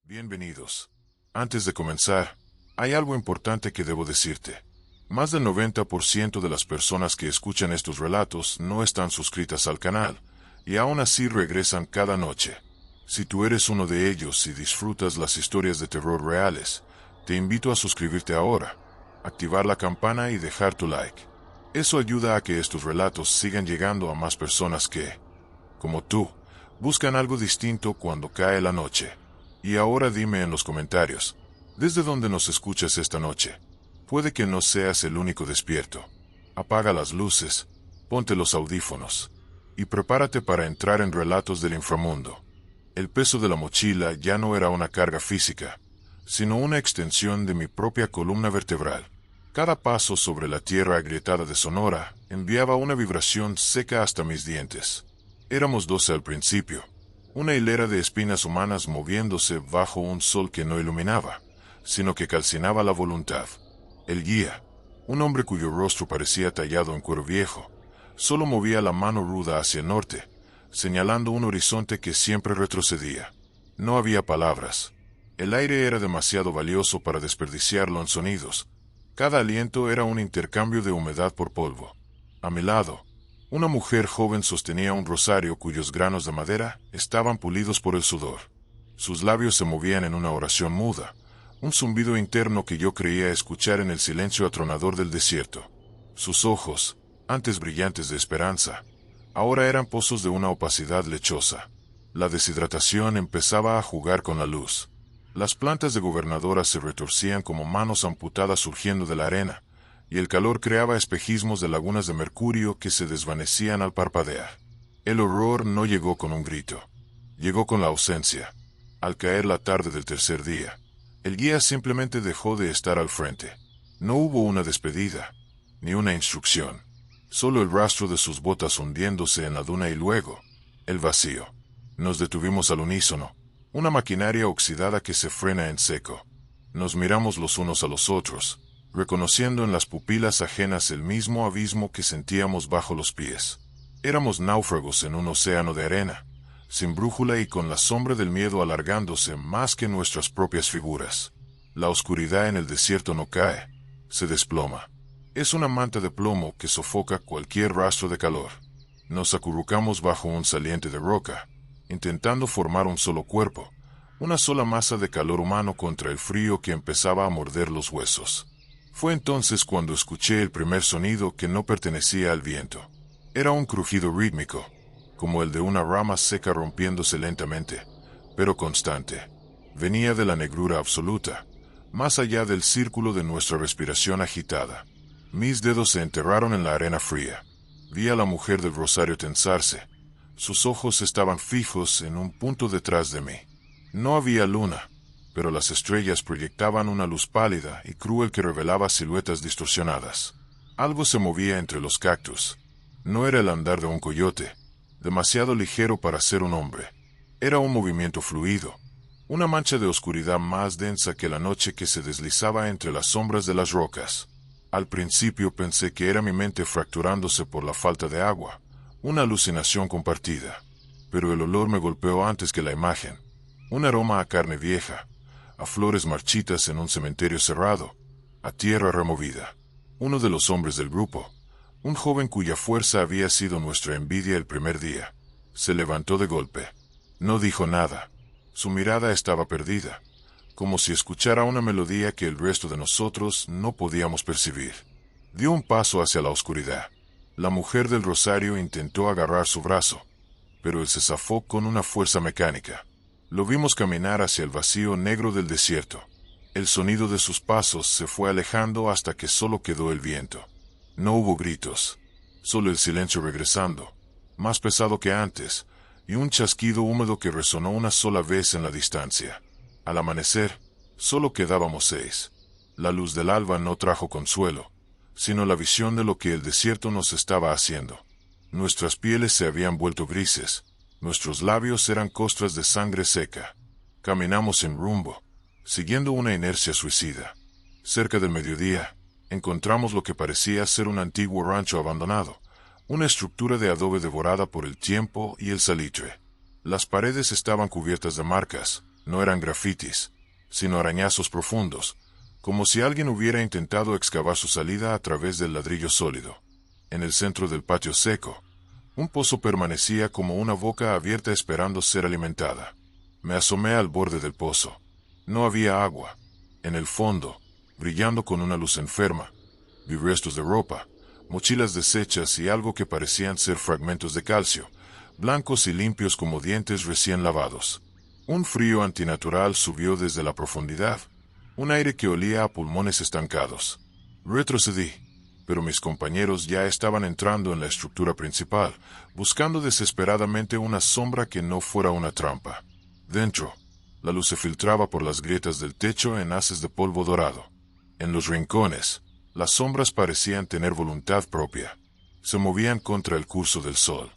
Bienvenidos. Antes de comenzar, hay algo importante que debo decirte. Más del 90% de las personas que escuchan estos relatos no están suscritas al canal, y aún así regresan cada noche. Si tú eres uno de ellos y disfrutas las historias de terror reales, te invito a suscribirte ahora, activar la campana y dejar tu like. Eso ayuda a que estos relatos sigan llegando a más personas que, como tú, buscan algo distinto cuando cae la noche. Y ahora dime en los comentarios, ¿desde dónde nos escuchas esta noche? Puede que no seas el único despierto. Apaga las luces, ponte los audífonos, y prepárate para entrar en relatos del inframundo. El peso de la mochila ya no era una carga física, sino una extensión de mi propia columna vertebral. Cada paso sobre la tierra agrietada de Sonora enviaba una vibración seca hasta mis dientes. Éramos 12 al principio. Una hilera de espinas humanas moviéndose bajo un sol que no iluminaba, sino que calcinaba la voluntad. El guía, un hombre cuyo rostro parecía tallado en cuero viejo, solo movía la mano ruda hacia el norte, señalando un horizonte que siempre retrocedía. No había palabras. El aire era demasiado valioso para desperdiciarlo en sonidos. Cada aliento era un intercambio de humedad por polvo. A mi lado, una mujer joven sostenía un rosario cuyos granos de madera estaban pulidos por el sudor. Sus labios se movían en una oración muda, un zumbido interno que yo creía escuchar en el silencio atronador del desierto. Sus ojos, antes brillantes de esperanza, ahora eran pozos de una opacidad lechosa. La deshidratación empezaba a jugar con la luz. Las plantas de gobernadora se retorcían como manos amputadas surgiendo de la arena, y el calor creaba espejismos de lagunas de mercurio que se desvanecían al parpadear. El horror no llegó con un grito. Llegó con la ausencia. Al caer la tarde del tercer día, el guía simplemente dejó de estar al frente. No hubo una despedida, ni una instrucción. Solo el rastro de sus botas hundiéndose en la duna y luego, el vacío. Nos detuvimos al unísono, una maquinaria oxidada que se frena en seco. Nos miramos los unos a los otros, reconociendo en las pupilas ajenas el mismo abismo que sentíamos bajo los pies. Éramos náufragos en un océano de arena, sin brújula y con la sombra del miedo alargándose más que nuestras propias figuras. La oscuridad en el desierto no cae, se desploma. Es una manta de plomo que sofoca cualquier rastro de calor. Nos acurrucamos bajo un saliente de roca, intentando formar un solo cuerpo, una sola masa de calor humano contra el frío que empezaba a morder los huesos. Fue entonces cuando escuché el primer sonido que no pertenecía al viento. Era un crujido rítmico, como el de una rama seca rompiéndose lentamente, pero constante. Venía de la negrura absoluta, más allá del círculo de nuestra respiración agitada. Mis dedos se enterraron en la arena fría. Vi a la mujer del rosario tensarse. Sus ojos estaban fijos en un punto detrás de mí. No había luna, pero las estrellas proyectaban una luz pálida y cruel que revelaba siluetas distorsionadas. Algo se movía entre los cactus. No era el andar de un coyote, demasiado ligero para ser un hombre. Era un movimiento fluido, una mancha de oscuridad más densa que la noche que se deslizaba entre las sombras de las rocas. Al principio pensé que era mi mente fracturándose por la falta de agua, una alucinación compartida. Pero el olor me golpeó antes que la imagen. Un aroma a carne vieja, a flores marchitas en un cementerio cerrado, a tierra removida. Uno de los hombres del grupo, un joven cuya fuerza había sido nuestra envidia el primer día, se levantó de golpe. No dijo nada. Su mirada estaba perdida, como si escuchara una melodía que el resto de nosotros no podíamos percibir. Dio un paso hacia la oscuridad. La mujer del rosario intentó agarrar su brazo, pero él se zafó con una fuerza mecánica. Lo vimos caminar hacia el vacío negro del desierto. El sonido de sus pasos se fue alejando hasta que solo quedó el viento. No hubo gritos, solo el silencio regresando, más pesado que antes, y un chasquido húmedo que resonó una sola vez en la distancia. Al amanecer, solo quedábamos 6. La luz del alba no trajo consuelo, sino la visión de lo que el desierto nos estaba haciendo. Nuestras pieles se habían vuelto grises, nuestros labios eran costras de sangre seca. Caminamos sin rumbo, siguiendo una inercia suicida. Cerca del mediodía, encontramos lo que parecía ser un antiguo rancho abandonado, una estructura de adobe devorada por el tiempo y el salitre. Las paredes estaban cubiertas de marcas, No eran grafitis, sino arañazos profundos, como si alguien hubiera intentado excavar su salida a través del ladrillo sólido. En el centro del patio seco, un pozo permanecía como una boca abierta esperando ser alimentada. Me asomé al borde del pozo. No había agua. En el fondo, brillando con una luz enferma, vi restos de ropa, mochilas deshechas y algo que parecían ser fragmentos de calcio, blancos y limpios como dientes recién lavados. Un frío antinatural subió desde la profundidad, un aire que olía a pulmones estancados. Retrocedí, pero mis compañeros ya estaban entrando en la estructura principal, buscando desesperadamente una sombra que no fuera una trampa. Dentro, la luz se filtraba por las grietas del techo en haces de polvo dorado. En los rincones, las sombras parecían tener voluntad propia. Se movían contra el curso del sol.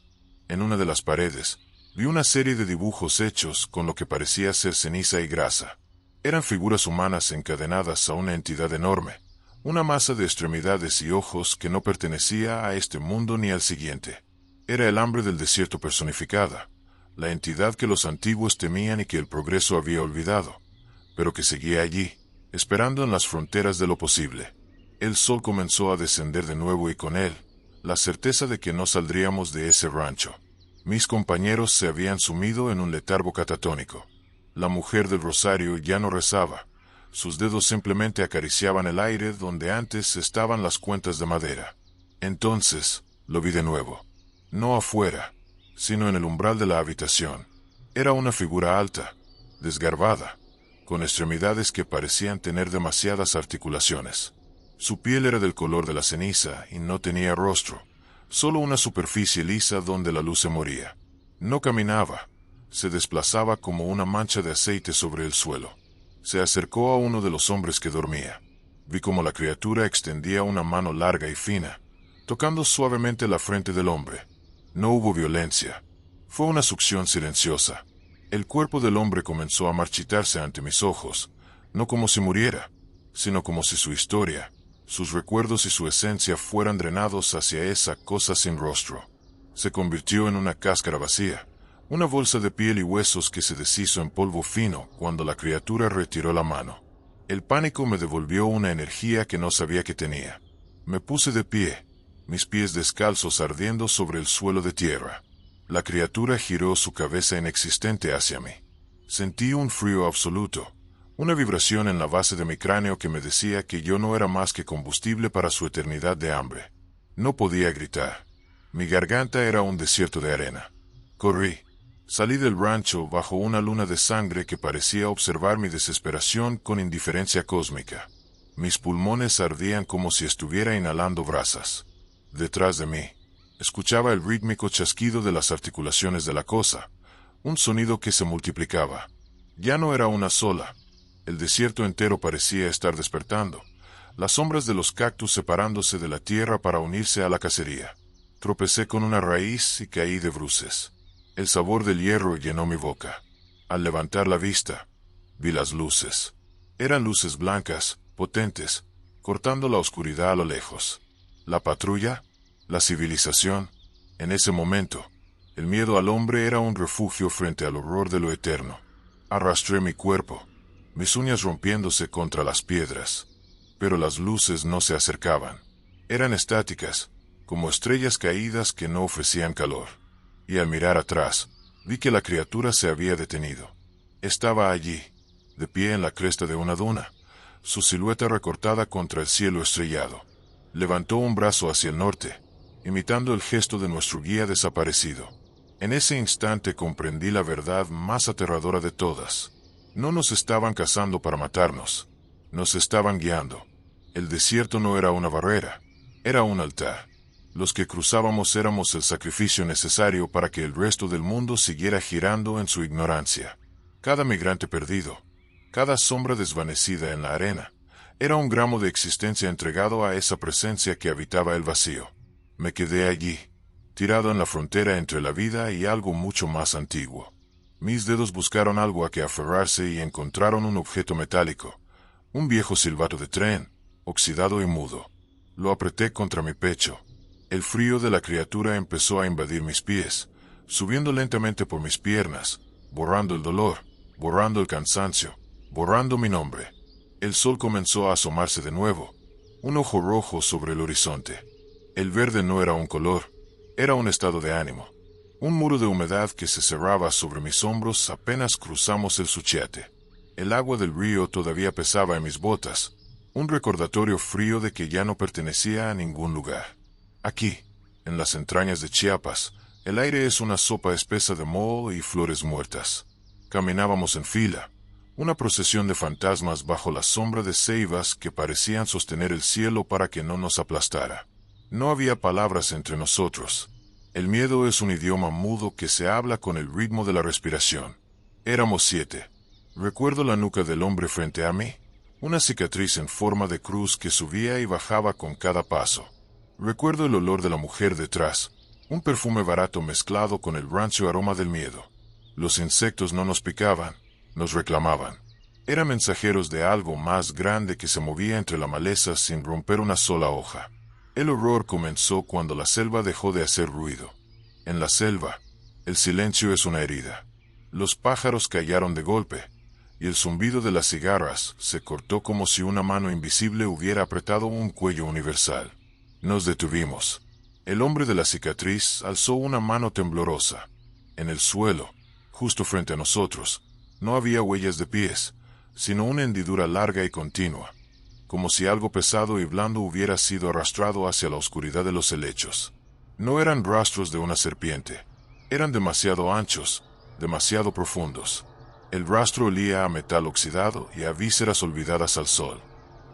En una de las paredes, vi una serie de dibujos hechos con lo que parecía ser ceniza y grasa. Eran figuras humanas encadenadas a una entidad enorme, una masa de extremidades y ojos que no pertenecía a este mundo ni al siguiente. Era el hambre del desierto personificada, la entidad que los antiguos temían y que el progreso había olvidado, pero que seguía allí, esperando en las fronteras de lo posible. El sol comenzó a descender de nuevo y con él, la certeza de que no saldríamos de ese rancho. Mis compañeros se habían sumido en un letargo catatónico. La mujer del rosario ya no rezaba. Sus dedos simplemente acariciaban el aire donde antes estaban las cuentas de madera. Entonces, lo vi de nuevo. No afuera, sino en el umbral de la habitación. Era una figura alta, desgarbada, con extremidades que parecían tener demasiadas articulaciones. Su piel era del color de la ceniza y no tenía rostro, solo una superficie lisa donde la luz se moría. No caminaba, se desplazaba como una mancha de aceite sobre el suelo. Se acercó a uno de los hombres que dormía. Vi cómo la criatura extendía una mano larga y fina, tocando suavemente la frente del hombre. No hubo violencia. Fue una succión silenciosa. El cuerpo del hombre comenzó a marchitarse ante mis ojos, no como si muriera, sino como si su historia, sus recuerdos y su esencia fueran drenados hacia esa cosa sin rostro. Se convirtió en una cáscara vacía, una bolsa de piel y huesos que se deshizo en polvo fino cuando la criatura retiró la mano. El pánico me devolvió una energía que no sabía que tenía. Me puse de pie, mis pies descalzos ardiendo sobre el suelo de tierra. La criatura giró su cabeza inexistente hacia mí. Sentí un frío absoluto, una vibración en la base de mi cráneo que me decía que yo no era más que combustible para su eternidad de hambre. No podía gritar. Mi garganta era un desierto de arena. Corrí. Salí del rancho bajo una luna de sangre que parecía observar mi desesperación con indiferencia cósmica. Mis pulmones ardían como si estuviera inhalando brasas. Detrás de mí, escuchaba el rítmico chasquido de las articulaciones de la cosa, un sonido que se multiplicaba. Ya no era una sola. El desierto entero parecía estar despertando, las sombras de los cactus separándose de la tierra para unirse a la cacería. Tropecé con una raíz y caí de bruces. El sabor del hierro llenó mi boca. Al levantar la vista, vi las luces. Eran luces blancas, potentes, cortando la oscuridad a lo lejos. La patrulla, la civilización. En ese momento, el miedo al hombre era un refugio frente al horror de lo eterno. Arrastré mi cuerpo, mis uñas rompiéndose contra las piedras. Pero las luces no se acercaban. Eran estáticas, como estrellas caídas que no ofrecían calor. Y al mirar atrás, vi que la criatura se había detenido. Estaba allí, de pie en la cresta de una duna, su silueta recortada contra el cielo estrellado. Levantó un brazo hacia el norte, imitando el gesto de nuestro guía desaparecido. En ese instante comprendí la verdad más aterradora de todas. No nos estaban cazando para matarnos. Nos estaban guiando. El desierto no era una barrera, era un altar. Los que cruzábamos éramos el sacrificio necesario para que el resto del mundo siguiera girando en su ignorancia. Cada migrante perdido, cada sombra desvanecida en la arena, era un gramo de existencia entregado a esa presencia que habitaba el vacío. Me quedé allí, tirado en la frontera entre la vida y algo mucho más antiguo. Mis dedos buscaron algo a que aferrarse y encontraron un objeto metálico, un viejo silbato de tren, oxidado y mudo. Lo apreté contra mi pecho. El frío de la criatura empezó a invadir mis pies, subiendo lentamente por mis piernas, borrando el dolor, borrando el cansancio, borrando mi nombre. El sol comenzó a asomarse de nuevo, un ojo rojo sobre el horizonte. El verde no era un color, era un estado de ánimo. Un muro de humedad que se cerraba sobre mis hombros apenas cruzamos el Suchiate. El agua del río todavía pesaba en mis botas, un recordatorio frío de que ya no pertenecía a ningún lugar. Aquí, en las entrañas de Chiapas, el aire es una sopa espesa de moho y flores muertas. Caminábamos en fila, una procesión de fantasmas bajo la sombra de ceibas que parecían sostener el cielo para que no nos aplastara. No había palabras entre nosotros. El miedo es un idioma mudo que se habla con el ritmo de la respiración. Éramos 7. Recuerdo la nuca del hombre frente a mí, una cicatriz en forma de cruz que subía y bajaba con cada paso. Recuerdo el olor de la mujer detrás, un perfume barato mezclado con el rancio aroma del miedo. Los insectos no nos picaban, nos reclamaban. Eran mensajeros de algo más grande que se movía entre la maleza sin romper una sola hoja. El horror comenzó cuando la selva dejó de hacer ruido. En la selva, el silencio es una herida. Los pájaros callaron de golpe, y el zumbido de las cigarras se cortó como si una mano invisible hubiera apretado un cuello universal. Nos detuvimos. El hombre de la cicatriz alzó una mano temblorosa. En el suelo, justo frente a nosotros, no había huellas de pies, sino una hendidura larga y continua, como si algo pesado y blando hubiera sido arrastrado hacia la oscuridad de los helechos. No eran rastros de una serpiente. Eran demasiado anchos, demasiado profundos. El rastro olía a metal oxidado y a vísceras olvidadas al sol.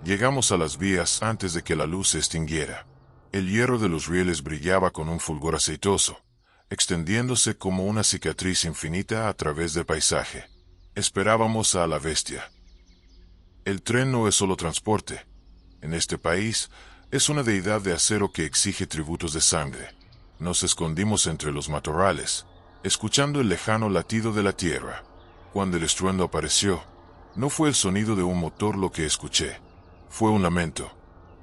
Llegamos a las vías antes de que la luz se extinguiera. El hierro de los rieles brillaba con un fulgor aceitoso, extendiéndose como una cicatriz infinita a través del paisaje. Esperábamos a la bestia. El tren no es solo transporte. En este país, es una deidad de acero que exige tributos de sangre. Nos escondimos entre los matorrales, escuchando el lejano latido de la tierra. Cuando el estruendo apareció, no fue el sonido de un motor lo que escuché. Fue un lamento,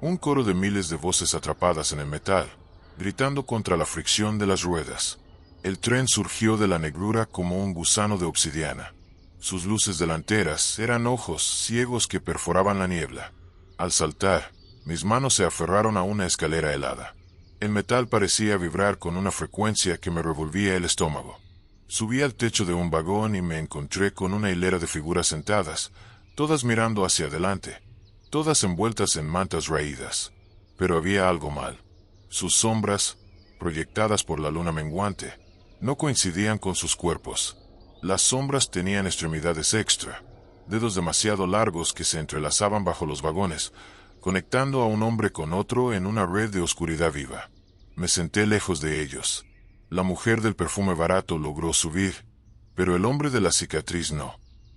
un coro de miles de voces atrapadas en el metal, gritando contra la fricción de las ruedas. El tren surgió de la negrura como un gusano de obsidiana. Sus luces delanteras eran ojos ciegos que perforaban la niebla. Al saltar, mis manos se aferraron a una escalera helada. El metal parecía vibrar con una frecuencia que me revolvía el estómago. Subí al techo de un vagón y me encontré con una hilera de figuras sentadas, todas mirando hacia adelante, todas envueltas en mantas raídas. Pero había algo mal. Sus sombras, proyectadas por la luna menguante, no coincidían con sus cuerpos. Las sombras tenían extremidades extra, dedos demasiado largos que se entrelazaban bajo los vagones, conectando a un hombre con otro en una red de oscuridad viva. Me senté lejos de ellos. La mujer del perfume barato logró subir, pero el hombre de la cicatriz no.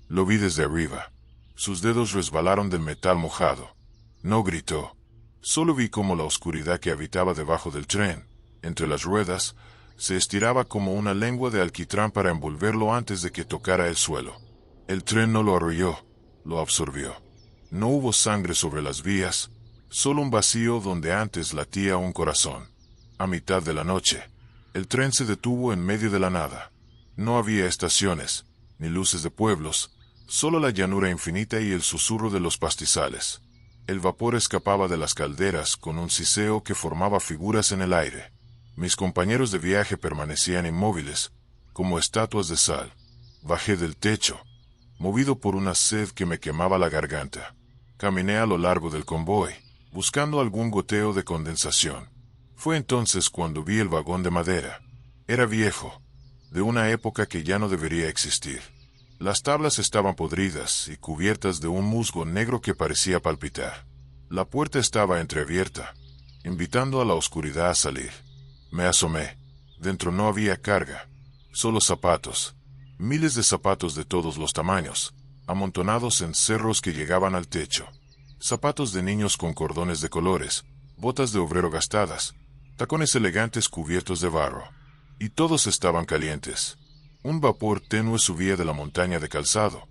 Lo vi desde arriba. Sus dedos resbalaron del metal mojado. No gritó. Solo vi cómo la oscuridad que habitaba debajo del tren, entre las ruedas, se estiraba como una lengua de alquitrán para envolverlo antes de que tocara el suelo. El tren no lo arrolló, lo absorbió. No hubo sangre sobre las vías, solo un vacío donde antes latía un corazón. A mitad de la noche, el tren se detuvo en medio de la nada. No había estaciones, ni luces de pueblos, solo la llanura infinita y el susurro de los pastizales. El vapor escapaba de las calderas con un siseo que formaba figuras en el aire. Mis compañeros de viaje permanecían inmóviles, como estatuas de sal. Bajé del techo, movido por una sed que me quemaba la garganta. Caminé a lo largo del convoy, buscando algún goteo de condensación. Fue entonces cuando vi el vagón de madera. Era viejo, de una época que ya no debería existir. Las tablas estaban podridas y cubiertas de un musgo negro que parecía palpitar. La puerta estaba entreabierta, invitando a la oscuridad a salir. Me asomé. Dentro no había carga, solo zapatos. Miles de zapatos de todos los tamaños, amontonados en cerros que llegaban al techo. Zapatos de niños con cordones de colores, botas de obrero gastadas, tacones elegantes cubiertos de barro. Y todos estaban calientes. Un vapor tenue subía de la montaña de calzado,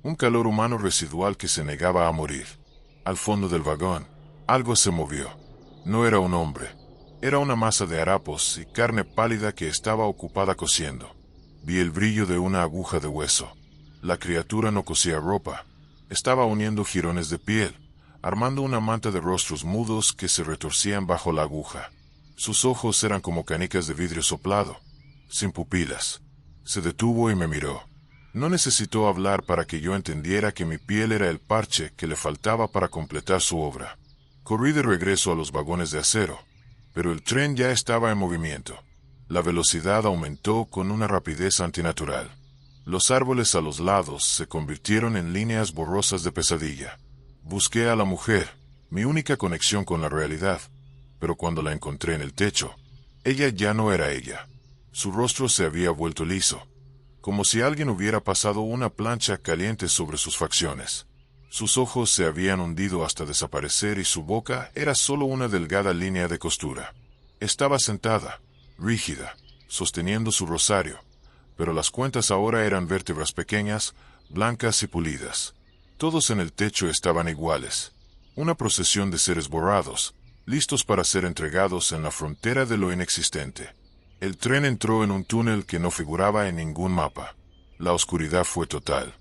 un calor humano residual que se negaba a morir. Al fondo del vagón, algo se movió. No era un hombre, era una masa de harapos y carne pálida que estaba ocupada cociendo. Vi el brillo de una aguja de hueso. La criatura no cosía ropa. Estaba uniendo jirones de piel, armando una manta de rostros mudos que se retorcían bajo la aguja. Sus ojos eran como canicas de vidrio soplado, sin pupilas. Se detuvo y me miró. No necesitó hablar para que yo entendiera que mi piel era el parche que le faltaba para completar su obra. Corrí de regreso a los vagones de acero, pero el tren ya estaba en movimiento. La velocidad aumentó con una rapidez antinatural. Los árboles a los lados se convirtieron en líneas borrosas de pesadilla. Busqué a la mujer, mi única conexión con la realidad, pero cuando la encontré en el techo, ella ya no era ella. Su rostro se había vuelto liso, como si alguien hubiera pasado una plancha caliente sobre sus facciones. Sus ojos se habían hundido hasta desaparecer y su boca era solo una delgada línea de costura. Estaba sentada, rígida, sosteniendo su rosario, pero las cuentas ahora eran vértebras pequeñas, blancas y pulidas. Todos en el techo estaban iguales. Una procesión de seres borrados, listos para ser entregados en la frontera de lo inexistente. El tren entró en un túnel que no figuraba en ningún mapa. La oscuridad fue total.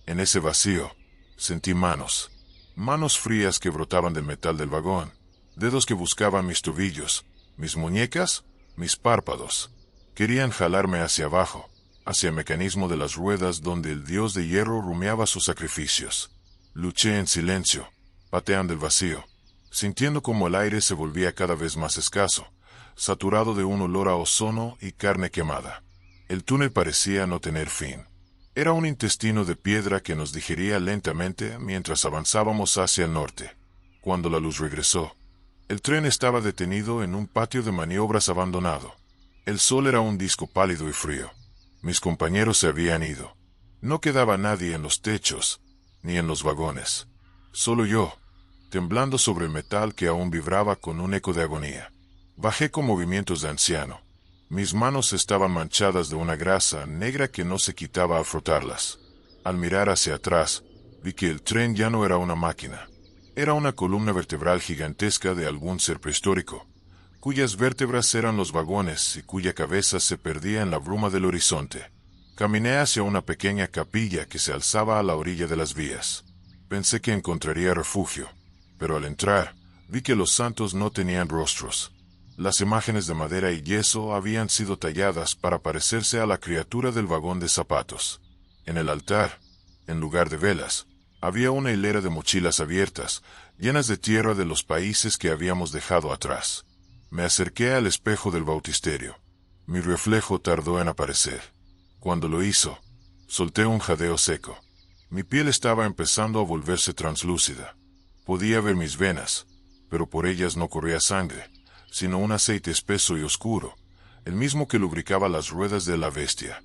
En ese vacío, sentí manos. Manos frías que brotaban del metal del vagón. Dedos que buscaban mis tobillos, mis muñecas, mis párpados. Querían jalarme hacia abajo, hacia el mecanismo de las ruedas donde el dios de hierro rumiaba sus sacrificios. Luché en silencio, pateando el vacío, sintiendo como el aire se volvía cada vez más escaso, saturado de un olor a ozono y carne quemada. El túnel parecía no tener fin. Era un intestino de piedra que nos digería lentamente mientras avanzábamos hacia el norte. Cuando la luz regresó, el tren estaba detenido en un patio de maniobras abandonado. El sol era un disco pálido y frío. Mis compañeros se habían ido. No quedaba nadie en los techos, ni en los vagones. Solo yo, temblando sobre el metal que aún vibraba con un eco de agonía. Bajé con movimientos de anciano. Mis manos estaban manchadas de una grasa negra que no se quitaba al frotarlas. Al mirar hacia atrás, vi que el tren ya no era una máquina. Era una columna vertebral gigantesca de algún ser prehistórico, cuyas vértebras eran los vagones y cuya cabeza se perdía en la bruma del horizonte. Caminé hacia una pequeña capilla que se alzaba a la orilla de las vías. Pensé que encontraría refugio, pero al entrar, vi que los santos no tenían rostros. Las imágenes de madera y yeso habían sido talladas para parecerse a la criatura del vagón de zapatos. En el altar, en lugar de velas, había una hilera de mochilas abiertas, llenas de tierra de los países que habíamos dejado atrás. Me acerqué al espejo del bautisterio. Mi reflejo tardó en aparecer. Cuando lo hizo, solté un jadeo seco. Mi piel estaba empezando a volverse translúcida. Podía ver mis venas, pero por ellas no corría sangre, sino un aceite espeso y oscuro, el mismo que lubricaba las ruedas de la bestia.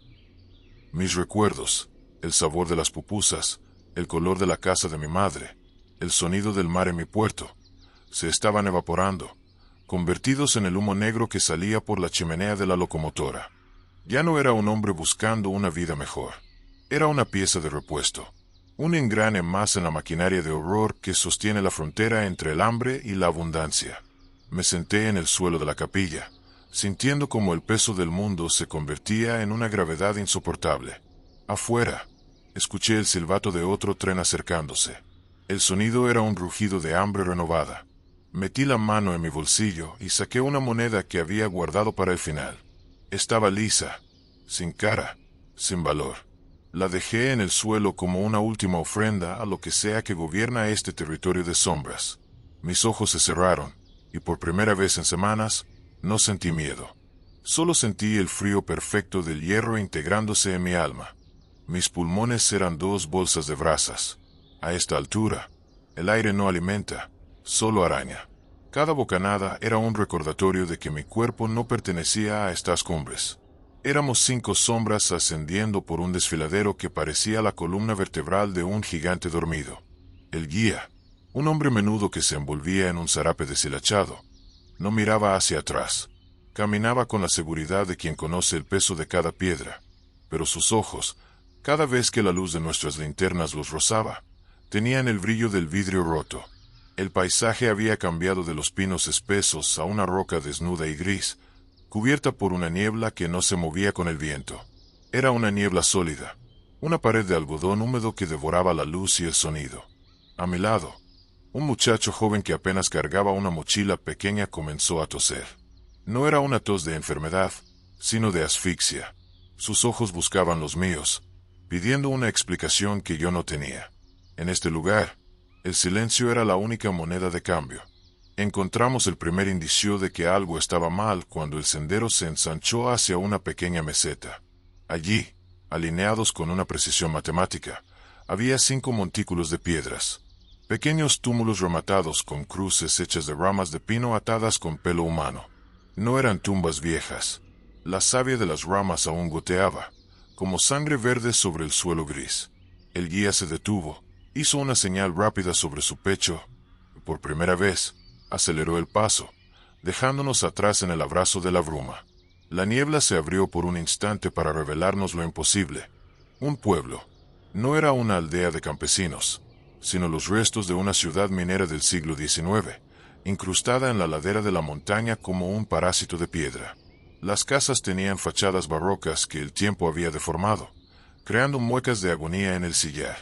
Mis recuerdos, el sabor de las pupusas, el color de la casa de mi madre, el sonido del mar en mi puerto, se estaban evaporando, convertidos en el humo negro que salía por la chimenea de la locomotora. Ya no era un hombre buscando una vida mejor. Era una pieza de repuesto, un engrane más en la maquinaria de horror que sostiene la frontera entre el hambre y la abundancia. Me senté en el suelo de la capilla, sintiendo como el peso del mundo se convertía en una gravedad insoportable. Afuera, escuché el silbato de otro tren acercándose. El sonido era un rugido de hambre renovada. Metí la mano en mi bolsillo y saqué una moneda que había guardado para el final. Estaba lisa, sin cara, sin valor. La dejé en el suelo como una última ofrenda a lo que sea que gobierna este territorio de sombras. Mis ojos se cerraron, y por primera vez en semanas, no sentí miedo. Solo sentí el frío perfecto del hierro integrándose en mi alma. Mis pulmones eran 2 bolsas de brasas. A esta altura, el aire no alimenta, solo araña. Cada bocanada era un recordatorio de que mi cuerpo no pertenecía a estas cumbres. Éramos 5 sombras ascendiendo por un desfiladero que parecía la columna vertebral de un gigante dormido. El guía, un hombre menudo que se envolvía en un zarape deshilachado, no miraba hacia atrás. Caminaba con la seguridad de quien conoce el peso de cada piedra, pero sus ojos, cada vez que la luz de nuestras linternas los rozaba, tenían el brillo del vidrio roto. El paisaje había cambiado de los pinos espesos a una roca desnuda y gris, cubierta por una niebla que no se movía con el viento. Era una niebla sólida, Una pared de algodón húmedo que devoraba la luz y el sonido. A mi lado, un muchacho joven que apenas cargaba una mochila pequeña comenzó a toser. No era una tos de enfermedad, sino de asfixia. Sus ojos buscaban los míos, pidiendo una explicación que yo no tenía. En este lugar, el silencio era la única moneda de cambio. Encontramos el primer indicio de que algo estaba mal cuando el sendero se ensanchó hacia una pequeña meseta. Allí, alineados con una precisión matemática, había 5 montículos de piedras. Pequeños túmulos rematados con cruces hechas de ramas de pino atadas con pelo humano. No eran tumbas viejas. La savia de las ramas aún goteaba, como sangre verde sobre el suelo gris. El guía se detuvo, hizo una señal rápida sobre su pecho, y por primera vez, aceleró el paso, dejándonos atrás en el abrazo de la bruma. La niebla se abrió por un instante para revelarnos lo imposible. Un pueblo. No era una aldea de campesinos, sino los restos de una ciudad minera del siglo XIX, incrustada en la ladera de la montaña como un parásito de piedra. Las casas tenían fachadas barrocas que el tiempo había deformado, creando muecas de agonía en el sillar.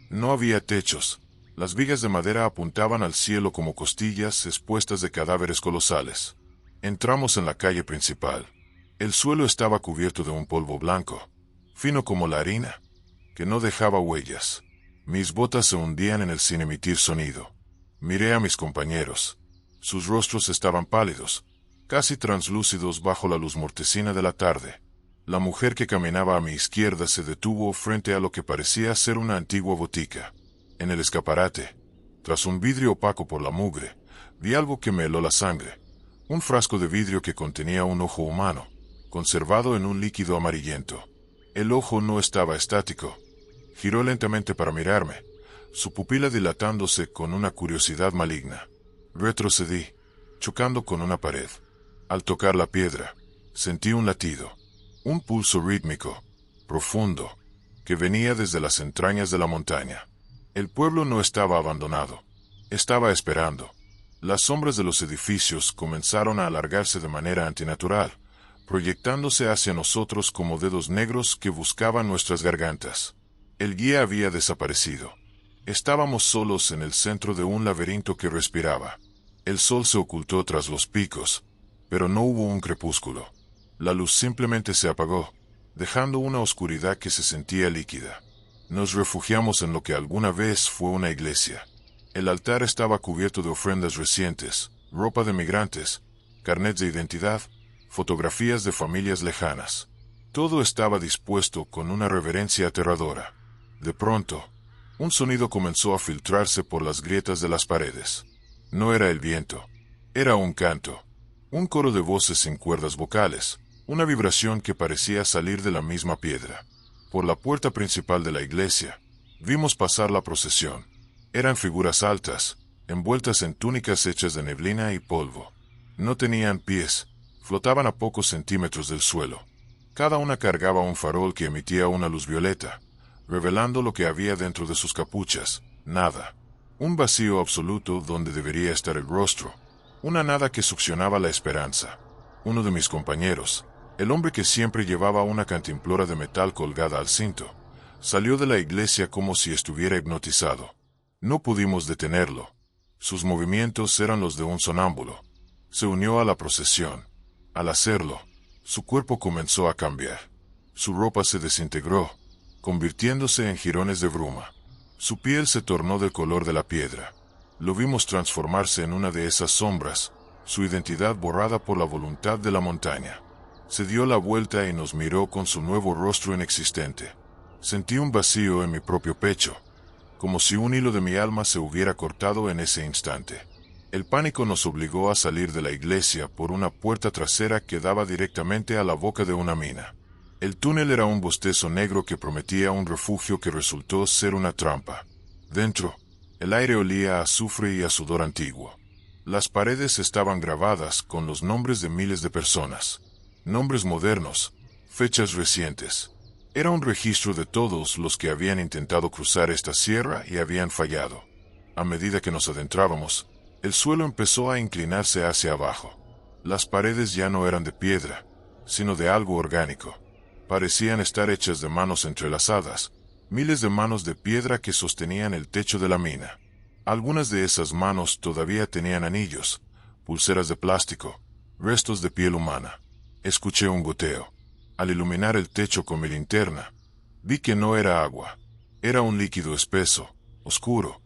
No había techos. Las vigas de madera apuntaban al cielo como costillas expuestas de cadáveres colosales. Entramos en la calle principal. El suelo estaba cubierto de un polvo blanco, fino como la harina, que no dejaba huellas. Mis botas se hundían en el sin emitir sonido. Miré a mis compañeros. Sus rostros estaban pálidos, casi translúcidos bajo la luz mortecina de la tarde. La mujer que caminaba a mi izquierda se detuvo frente a lo que parecía ser una antigua botica. En el escaparate, tras un vidrio opaco por la mugre, vi algo que me heló la sangre. Un frasco de vidrio que contenía un ojo humano, conservado en un líquido amarillento. El ojo no estaba estático. Giró lentamente para mirarme, su pupila dilatándose con una curiosidad maligna. Retrocedí, chocando con una pared. Al tocar la piedra, sentí un latido, un pulso rítmico, profundo, que venía desde las entrañas de la montaña. El pueblo no estaba abandonado. Estaba esperando. Las sombras de los edificios comenzaron a alargarse de manera antinatural, proyectándose hacia nosotros como dedos negros que buscaban nuestras gargantas. El guía había desaparecido. Estábamos solos en el centro de un laberinto que respiraba. El sol se ocultó tras los picos, pero no hubo un crepúsculo. La luz simplemente se apagó, dejando una oscuridad que se sentía líquida. Nos refugiamos en lo que alguna vez fue una iglesia. El altar estaba cubierto de ofrendas recientes, ropa de migrantes, carnets de identidad, fotografías de familias lejanas. Todo estaba dispuesto con una reverencia aterradora. De pronto, un sonido comenzó a filtrarse por las grietas de las paredes. No era el viento, era un canto, un coro de voces sin cuerdas vocales, una vibración que parecía salir de la misma piedra. Por la puerta principal de la iglesia, vimos pasar la procesión. Eran figuras altas, envueltas en túnicas hechas de neblina y polvo. No tenían pies, flotaban a pocos centímetros del suelo. Cada una cargaba un farol que emitía una luz violeta, revelando lo que había dentro de sus capuchas: nada. Un vacío absoluto donde debería estar el rostro. Una nada que succionaba la esperanza. Uno de mis compañeros, el hombre que siempre llevaba una cantimplora de metal colgada al cinto, salió de la iglesia como si estuviera hipnotizado. No pudimos detenerlo. Sus movimientos eran los de un sonámbulo. Se unió a la procesión. Al hacerlo, su cuerpo comenzó a cambiar. Su ropa se desintegró, convirtiéndose en jirones de bruma. Su piel se tornó del color de la piedra. Lo vimos transformarse en una de esas sombras, su identidad borrada por la voluntad de la montaña. Se dio la vuelta y nos miró con su nuevo rostro inexistente. Sentí un vacío en mi propio pecho, como si un hilo de mi alma se hubiera cortado en ese instante. El pánico nos obligó a salir de la iglesia por una puerta trasera que daba directamente a la boca de una mina. El túnel era un bostezo negro que prometía un refugio que resultó ser una trampa. Dentro, el aire olía a azufre y a sudor antiguo. Las paredes estaban grabadas con los nombres de miles de personas. Nombres modernos, fechas recientes. Era un registro de todos los que habían intentado cruzar esta sierra y habían fallado. A medida que nos adentrábamos, el suelo empezó a inclinarse hacia abajo. Las paredes ya no eran de piedra, sino de algo orgánico. Parecían estar hechas de manos entrelazadas, Miles de manos de piedra que sostenían el techo de la mina. Algunas de esas manos todavía tenían anillos, pulseras de plástico, restos de piel humana. Escuché un goteo. Al iluminar el techo con mi linterna, vi que no era agua. Era un líquido espeso, oscuro,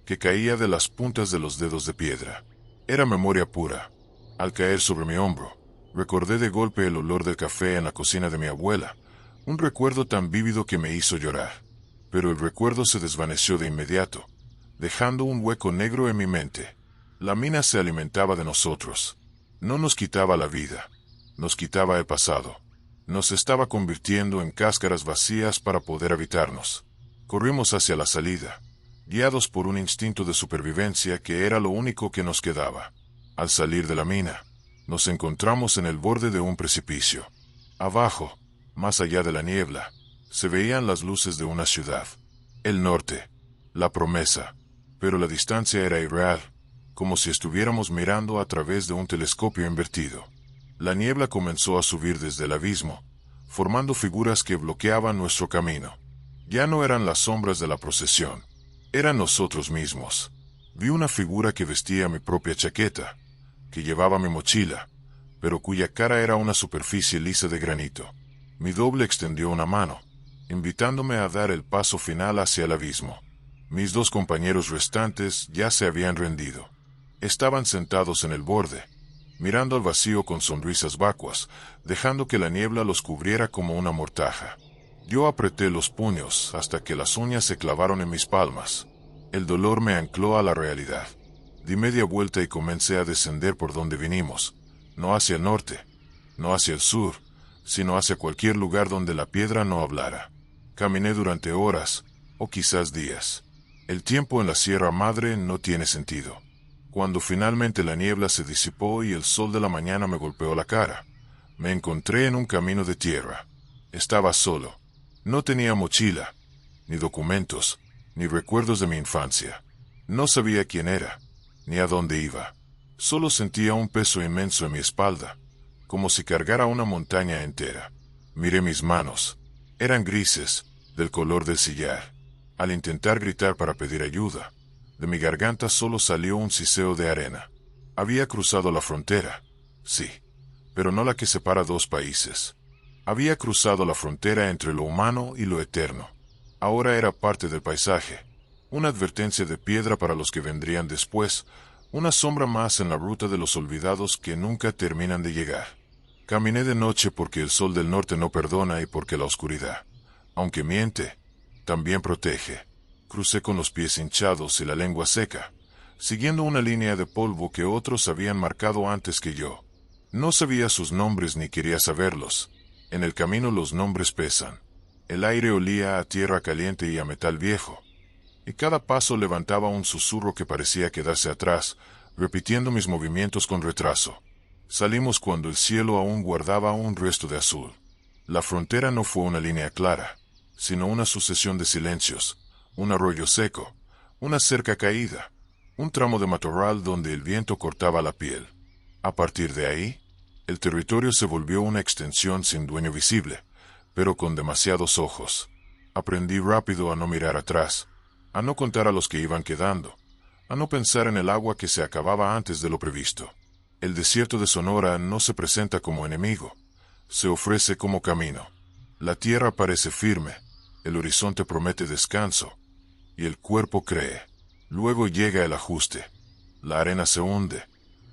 que caía de las puntas de los dedos de piedra. Era memoria pura. Al caer sobre mi hombro, recordé de golpe el olor del café en la cocina de mi abuela, un recuerdo tan vívido que me hizo llorar. Pero el recuerdo se desvaneció de inmediato, dejando un hueco negro en mi mente. La mina se alimentaba de nosotros. No nos quitaba la vida, nos quitaba el pasado. Nos estaba convirtiendo en cáscaras vacías para poder habitarnos. Corrimos hacia la salida, guiados por un instinto de supervivencia que era lo único que nos quedaba. Al salir de la mina, nos encontramos en el borde de un precipicio. Abajo, más allá de la niebla, se veían las luces de una ciudad. El norte, la promesa, pero la distancia era irreal, como si estuviéramos mirando a través de un telescopio invertido. La niebla comenzó a subir desde el abismo, formando figuras que bloqueaban nuestro camino. Ya no eran las sombras de la procesión, eran nosotros mismos. Vi una figura que vestía mi propia chaqueta, que llevaba mi mochila, pero cuya cara era una superficie lisa de granito. Mi doble extendió una mano, invitándome a dar el paso final hacia el abismo. Mis dos compañeros restantes ya se habían rendido. Estaban sentados en el borde, mirando al vacío con sonrisas vacuas, dejando que la niebla los cubriera como una mortaja. Yo apreté los puños hasta que las uñas se clavaron en mis palmas. El dolor me ancló a la realidad. Di media vuelta y comencé a descender por donde vinimos, no hacia el norte, no hacia el sur, sino hacia cualquier lugar donde la piedra no hablara. Caminé durante horas, o quizás días. El tiempo en la Sierra Madre no tiene sentido. Cuando finalmente la niebla se disipó y el sol de la mañana me golpeó la cara, me encontré en un camino de tierra. Estaba solo. No tenía mochila, ni documentos, ni recuerdos de mi infancia. No sabía quién era, ni a dónde iba. Solo sentía un peso inmenso en mi espalda, como si cargara una montaña entera. Miré mis manos. Eran grises, del color del sillar. Al intentar gritar para pedir ayuda, de mi garganta solo salió un siseo de arena. Había cruzado la frontera, sí, pero no la que separa dos países. Había cruzado la frontera entre lo humano y lo eterno. Ahora era parte del paisaje, una advertencia de piedra para los que vendrían después, una sombra más en la ruta de los olvidados que nunca terminan de llegar. Caminé de noche porque el sol del norte no perdona y porque la oscuridad, aunque miente, también protege. Crucé con los pies hinchados y la lengua seca, siguiendo una línea de polvo que otros habían marcado antes que yo. No sabía sus nombres ni quería saberlos. En el camino los nombres pesan. El aire olía a tierra caliente y a metal viejo, y cada paso levantaba un susurro que parecía quedarse atrás, repitiendo mis movimientos con retraso. Salimos cuando el cielo aún guardaba un resto de azul. La frontera no fue una línea clara, sino una sucesión de silencios, un arroyo seco, una cerca caída, un tramo de matorral donde el viento cortaba la piel. A partir de ahí, el territorio se volvió una extensión sin dueño visible, pero con demasiados ojos. Aprendí rápido a no mirar atrás, a no contar a los que iban quedando, a no pensar en el agua que se acababa antes de lo previsto. El desierto de Sonora no se presenta como enemigo, se ofrece como camino. La tierra parece firme, el horizonte promete descanso, y el cuerpo cree. Luego llega el ajuste. La arena se hunde,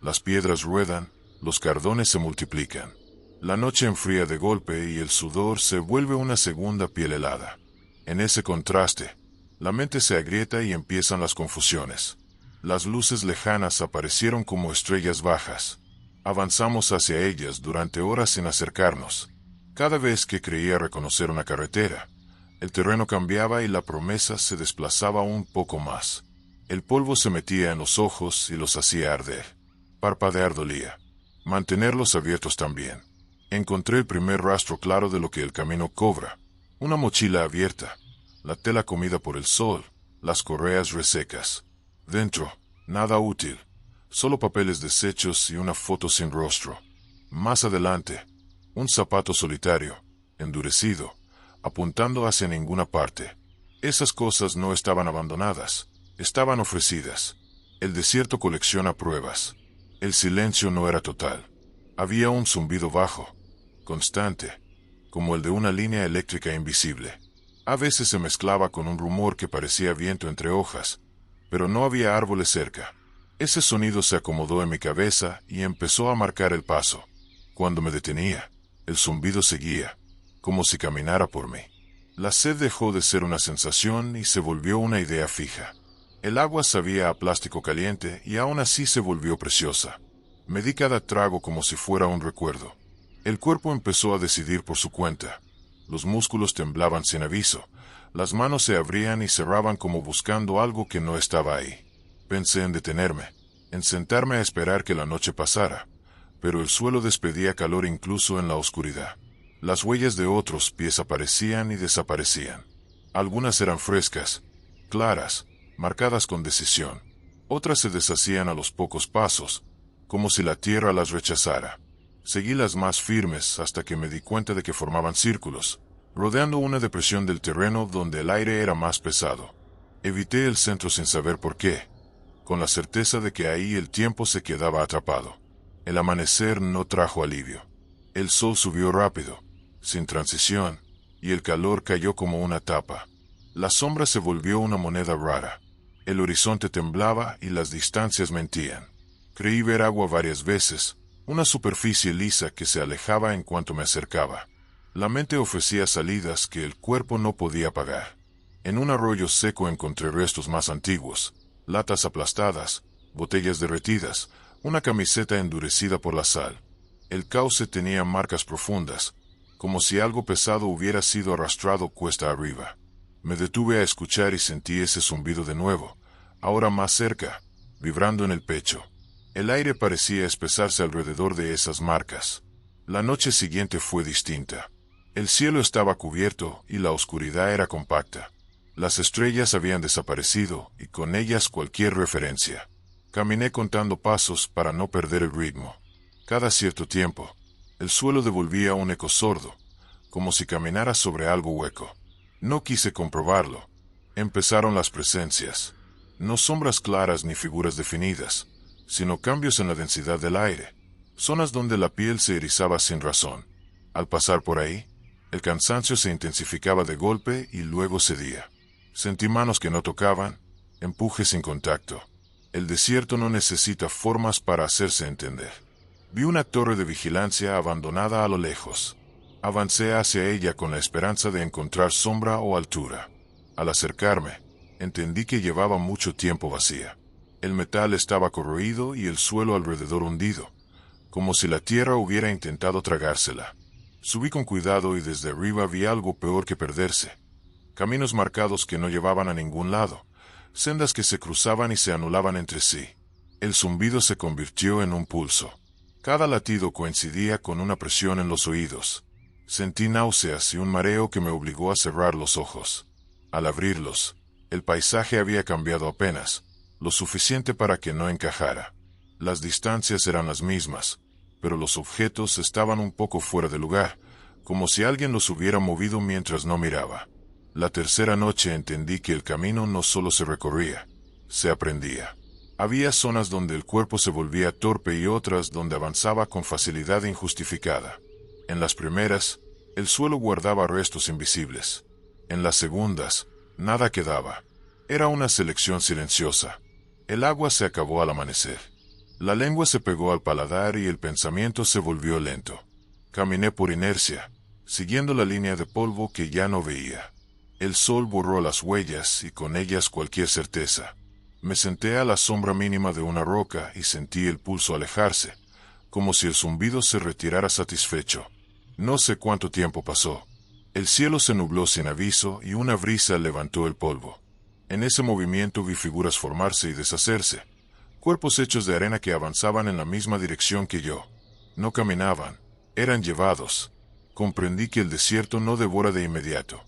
las piedras ruedan, los cardones se multiplican. La noche enfría de golpe y el sudor se vuelve una segunda piel helada. En ese contraste, la mente se agrieta y empiezan las confusiones. Las luces lejanas aparecieron como estrellas bajas. Avanzamos hacia ellas durante horas sin acercarnos. Cada vez que creía reconocer una carretera, el terreno cambiaba y la promesa se desplazaba un poco más. El polvo se metía en los ojos y los hacía arder. Parpadear dolía. Mantenerlos abiertos también. Encontré el primer rastro claro de lo que el camino cobra. Una mochila abierta, la tela comida por el sol, las correas resecas. Dentro, nada útil, solo papeles deshechos y una foto sin rostro. Más adelante, un zapato solitario, endurecido, apuntando hacia ninguna parte. Esas cosas no estaban abandonadas, estaban ofrecidas. El desierto colecciona pruebas. El silencio no era total. Había un zumbido bajo, constante, como el de una línea eléctrica invisible. A veces se mezclaba con un rumor que parecía viento entre hojas, pero no había árboles cerca. Ese sonido se acomodó en mi cabeza y empezó a marcar el paso. Cuando me detenía, el zumbido seguía, como si caminara por mí. La sed dejó de ser una sensación y se volvió una idea fija. El agua sabía a plástico caliente y aún así se volvió preciosa. Me di cada trago como si fuera un recuerdo. El cuerpo empezó a decidir por su cuenta. Los músculos temblaban sin aviso. Las manos se abrían y cerraban como buscando algo que no estaba ahí. Pensé en detenerme, en sentarme a esperar que la noche pasara, pero el suelo despedía calor incluso en la oscuridad. Las huellas de otros pies aparecían y desaparecían. Algunas eran frescas, claras, marcadas con decisión. Otras se deshacían a los pocos pasos, como si la tierra las rechazara. Seguí las más firmes hasta que me di cuenta de que formaban círculos, rodeando una depresión del terreno donde el aire era más pesado. Evité el centro sin saber por qué, con la certeza de que ahí el tiempo se quedaba atrapado. El amanecer no trajo alivio. El sol subió rápido, sin transición, y el calor cayó como una tapa. La sombra se volvió una moneda rara. El horizonte temblaba y las distancias mentían. Creí ver agua varias veces, una superficie lisa que se alejaba en cuanto me acercaba. La mente ofrecía salidas que el cuerpo no podía pagar. En un arroyo seco encontré restos más antiguos, latas aplastadas, botellas derretidas, una camiseta endurecida por la sal. El cauce tenía marcas profundas, como si algo pesado hubiera sido arrastrado cuesta arriba. Me detuve a escuchar y sentí ese zumbido de nuevo, ahora más cerca, vibrando en el pecho. El aire parecía espesarse alrededor de esas marcas. La noche siguiente fue distinta. El cielo estaba cubierto y la oscuridad era compacta. Las estrellas habían desaparecido y con ellas cualquier referencia. Caminé contando pasos para no perder el ritmo. Cada cierto tiempo, el suelo devolvía un eco sordo, como si caminara sobre algo hueco. No quise comprobarlo. Empezaron las presencias. No sombras claras ni figuras definidas, sino cambios en la densidad del aire. Zonas donde la piel se erizaba sin razón. Al pasar por ahí, el cansancio se intensificaba de golpe y luego cedía. Sentí manos que no tocaban, empuje sin contacto. El desierto no necesita formas para hacerse entender. Vi una torre de vigilancia abandonada a lo lejos. Avancé hacia ella con la esperanza de encontrar sombra o altura. Al acercarme, entendí que llevaba mucho tiempo vacía. El metal estaba corroído y el suelo alrededor hundido, como si la tierra hubiera intentado tragársela. Subí con cuidado y desde arriba vi algo peor que perderse. Caminos marcados que no llevaban a ningún lado, sendas que se cruzaban y se anulaban entre sí. El zumbido se convirtió en un pulso. Cada latido coincidía con una presión en los oídos. Sentí náuseas y un mareo que me obligó a cerrar los ojos. Al abrirlos, el paisaje había cambiado apenas, lo suficiente para que no encajara. Las distancias eran las mismas, pero los objetos estaban un poco fuera de lugar, como si alguien los hubiera movido mientras no miraba. La tercera noche entendí que el camino no solo se recorría, se aprendía. Había zonas donde el cuerpo se volvía torpe y otras donde avanzaba con facilidad injustificada. En las primeras, el suelo guardaba restos invisibles. En las segundas, nada quedaba. Era una selección silenciosa. El agua se acabó al amanecer. La lengua se pegó al paladar y el pensamiento se volvió lento. Caminé por inercia, siguiendo la línea de polvo que ya no veía. El sol borró las huellas y con ellas cualquier certeza. Me senté a la sombra mínima de una roca y sentí el pulso alejarse, como si el zumbido se retirara satisfecho. No sé cuánto tiempo pasó. El cielo se nubló sin aviso y una brisa levantó el polvo. En ese movimiento vi figuras formarse y deshacerse, cuerpos hechos de arena que avanzaban en la misma dirección que yo. No caminaban, eran llevados. Comprendí que el desierto no devora de inmediato.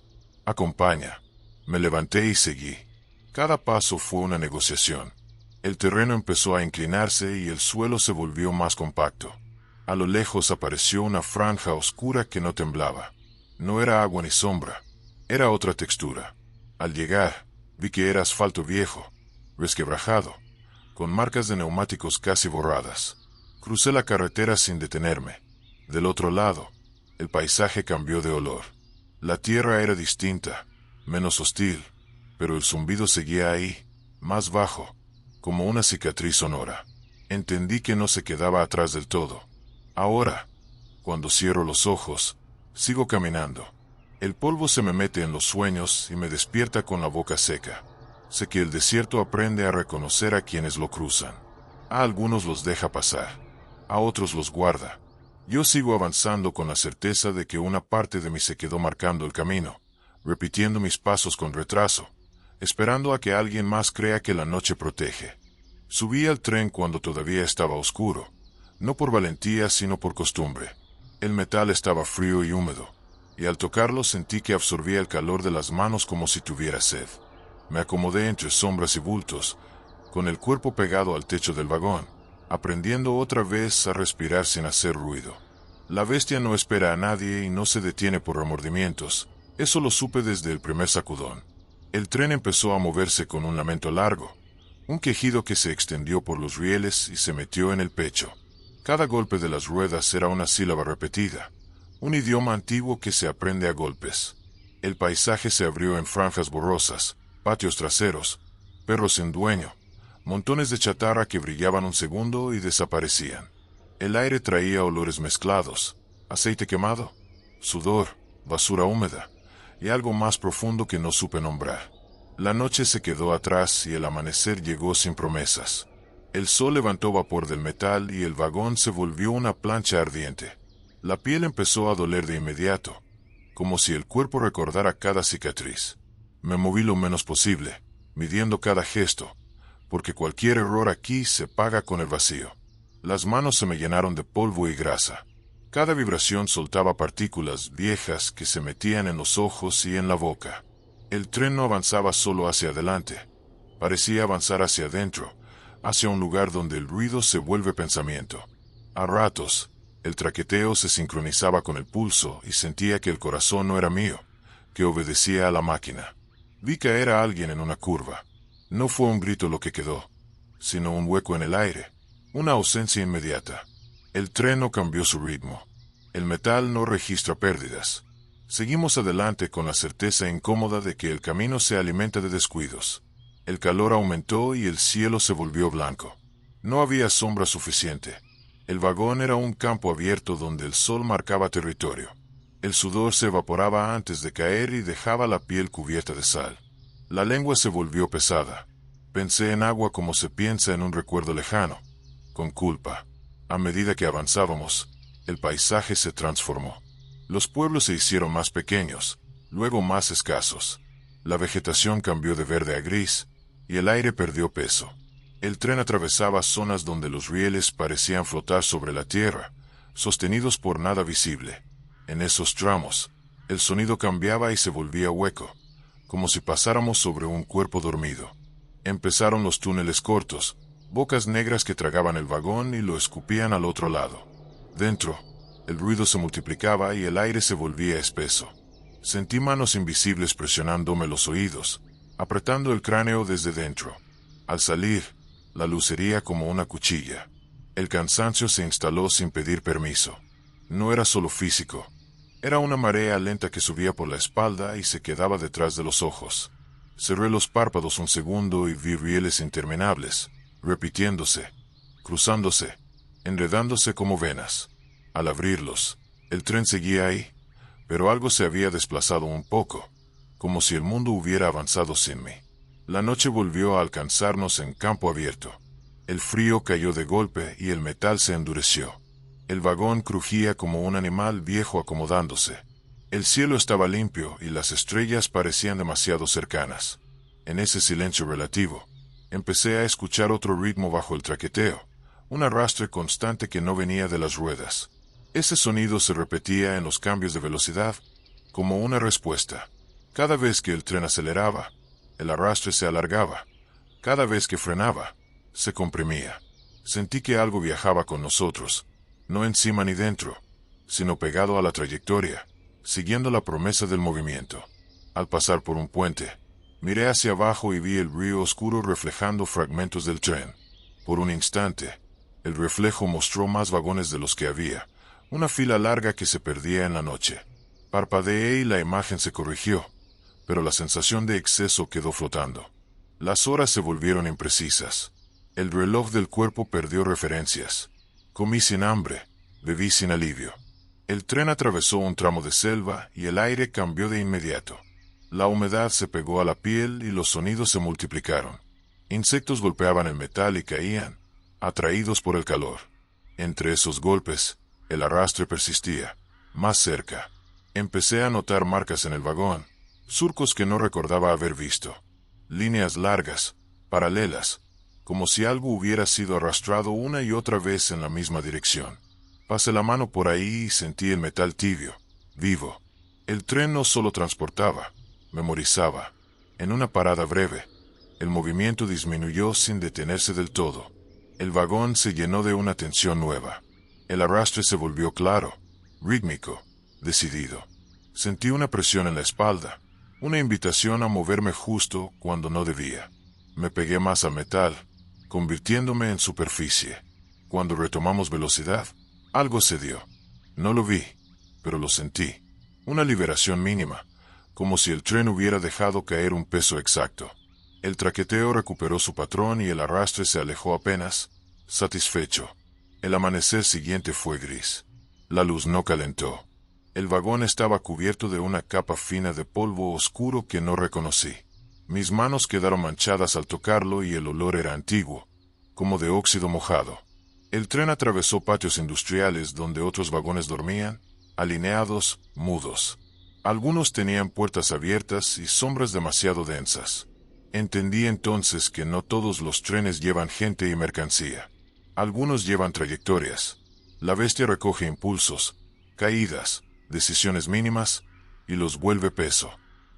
Acompaña. Me levanté y seguí. Cada paso fue una negociación. El terreno empezó a inclinarse y el suelo se volvió más compacto. A lo lejos apareció una franja oscura que no temblaba. No era agua ni sombra, era otra textura. Al llegar, vi que era asfalto viejo, resquebrajado, con marcas de neumáticos casi borradas. Crucé la carretera sin detenerme. Del otro lado, el paisaje cambió de olor. La tierra era distinta, menos hostil, pero el zumbido seguía ahí, más bajo, como una cicatriz sonora. Entendí que no se quedaba atrás del todo. Ahora, cuando cierro los ojos, sigo caminando. El polvo se me mete en los sueños y me despierta con la boca seca. Sé que el desierto aprende a reconocer a quienes lo cruzan. A algunos los deja pasar, a otros los guarda. Yo sigo avanzando con la certeza de que una parte de mí se quedó marcando el camino, repitiendo mis pasos con retraso, esperando a que alguien más crea que la noche protege. Subí al tren cuando todavía estaba oscuro, no por valentía sino por costumbre. El metal estaba frío y húmedo, y al tocarlo sentí que absorbía el calor de las manos como si tuviera sed. Me acomodé entre sombras y bultos, con el cuerpo pegado al techo del vagón, aprendiendo otra vez a respirar sin hacer ruido. La bestia no espera a nadie y no se detiene por remordimientos, eso lo supe desde el primer sacudón. El tren empezó a moverse con un lamento largo, un quejido que se extendió por los rieles y se metió en el pecho. Cada golpe de las ruedas era una sílaba repetida, un idioma antiguo que se aprende a golpes. El paisaje se abrió en franjas borrosas, patios traseros, perros sin dueño, montones de chatarra que brillaban un segundo y desaparecían. El aire traía olores mezclados, aceite quemado, sudor, basura húmeda y algo más profundo que no supe nombrar. La noche se quedó atrás y el amanecer llegó sin promesas. El sol levantó vapor del metal y el vagón se volvió una plancha ardiente. La piel empezó a doler de inmediato, como si el cuerpo recordara cada cicatriz. Me moví lo menos posible, midiendo cada gesto, porque cualquier error aquí se paga con el vacío. Las manos se me llenaron de polvo y grasa. Cada vibración soltaba partículas viejas que se metían en los ojos y en la boca. El tren no avanzaba solo hacia adelante, parecía avanzar hacia adentro, hacia un lugar donde el ruido se vuelve pensamiento. A ratos, el traqueteo se sincronizaba con el pulso y sentía que el corazón no era mío, que obedecía a la máquina. Vi caer a alguien en una curva. No fue un grito lo que quedó, sino un hueco en el aire, una ausencia inmediata. El tren no cambió su ritmo. El metal no registra pérdidas. Seguimos adelante con la certeza incómoda de que el camino se alimenta de descuidos. El calor aumentó y el cielo se volvió blanco. No había sombra suficiente. El vagón era un campo abierto donde el sol marcaba territorio. El sudor se evaporaba antes de caer y dejaba la piel cubierta de sal. La lengua se volvió pesada. Pensé en agua como se piensa en un recuerdo lejano, con culpa. A medida que avanzábamos, el paisaje se transformó. Los pueblos se hicieron más pequeños, luego más escasos. La vegetación cambió de verde a gris, y el aire perdió peso. El tren atravesaba zonas donde los rieles parecían flotar sobre la tierra, sostenidos por nada visible. En esos tramos, el sonido cambiaba y se volvía hueco, como si pasáramos sobre un cuerpo dormido. Empezaron los túneles cortos, bocas negras que tragaban el vagón y lo escupían al otro lado. Dentro, el ruido se multiplicaba y el aire se volvía espeso. Sentí manos invisibles presionándome los oídos, apretando el cráneo desde dentro. Al salir, la luz hería como una cuchilla. El cansancio se instaló sin pedir permiso. No era solo físico. Era una marea lenta que subía por la espalda y se quedaba detrás de los ojos. Cerré los párpados un segundo y vi rieles interminables, repitiéndose, cruzándose, enredándose como venas. Al abrirlos, el tren seguía ahí, pero algo se había desplazado un poco, como si el mundo hubiera avanzado sin mí. La noche volvió a alcanzarnos en campo abierto. El frío cayó de golpe y el metal se endureció. El vagón crujía como un animal viejo acomodándose. El cielo estaba limpio y las estrellas parecían demasiado cercanas. En ese silencio relativo, empecé a escuchar otro ritmo bajo el traqueteo, un arrastre constante que no venía de las ruedas. Ese sonido se repetía en los cambios de velocidad, como una respuesta. Cada vez que el tren aceleraba, el arrastre se alargaba. Cada vez que frenaba, se comprimía. Sentí que algo viajaba con nosotros, no encima ni dentro, sino pegado a la trayectoria, siguiendo la promesa del movimiento. Al pasar por un puente, Miré hacia abajo y vi el río oscuro reflejando fragmentos del tren. Por un instante, el reflejo mostró más vagones de los que había, una fila larga que se perdía en la noche. Parpadeé y la imagen se corrigió, pero la sensación de exceso quedó flotando. Las horas se volvieron imprecisas. El reloj del cuerpo perdió referencias. Comí sin hambre, bebí sin alivio. El tren atravesó un tramo de selva y el aire cambió de inmediato. La humedad se pegó a la piel y los sonidos se multiplicaron. Insectos golpeaban el metal y caían, atraídos por el calor. Entre esos golpes, el arrastre persistía, más cerca. Empecé a notar marcas en el vagón, surcos que no recordaba haber visto. Líneas largas, paralelas, como si algo hubiera sido arrastrado una y otra vez en la misma dirección. Pasé la mano por ahí y sentí el metal tibio, vivo. El tren no solo transportaba, memorizaba. En una parada breve, el movimiento disminuyó sin detenerse del todo. El vagón se llenó de una tensión nueva. El arrastre se volvió claro, rítmico, decidido. Sentí una presión en la espalda, una invitación a moverme justo cuando no debía. Me pegué más al metal, convirtiéndome en superficie. Cuando retomamos velocidad, algo se dio. No lo vi, pero lo sentí. Una liberación mínima, como si el tren hubiera dejado caer un peso exacto. El traqueteo recuperó su patrón y el arrastre se alejó apenas, satisfecho. El amanecer siguiente fue gris. La luz no calentó. El vagón estaba cubierto de una capa fina de polvo oscuro que no reconocí. Mis manos quedaron manchadas al tocarlo y el olor era antiguo, como de óxido mojado. El tren atravesó patios industriales donde otros vagones dormían, alineados, mudos. Algunos tenían puertas abiertas y sombras demasiado densas. Entendí entonces que no todos los trenes llevan gente y mercancía. Algunos llevan trayectorias. La bestia recoge impulsos, caídas, decisiones mínimas, y los vuelve peso.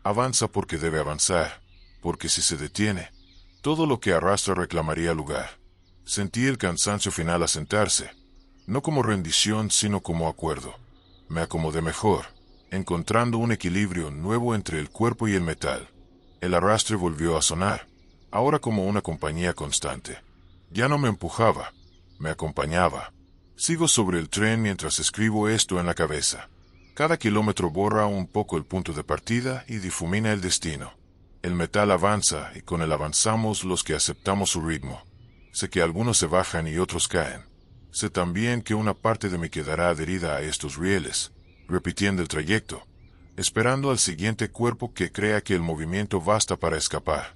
Avanza porque debe avanzar, porque si se detiene, todo lo que arrastra reclamaría lugar. Sentí el cansancio final asentarse, no como rendición sino como acuerdo. Me acomodé mejor, encontrando un equilibrio nuevo entre el cuerpo y el metal. El arrastre volvió a sonar, ahora como una compañía constante. Ya no me empujaba, me acompañaba. Sigo sobre el tren mientras escribo esto en la cabeza. Cada kilómetro borra un poco el punto de partida y difumina el destino. El metal avanza y con él avanzamos los que aceptamos su ritmo. Sé que algunos se bajan y otros caen. Sé también que una parte de mí quedará adherida a estos rieles, repitiendo el trayecto, esperando al siguiente cuerpo que crea que el movimiento basta para escapar.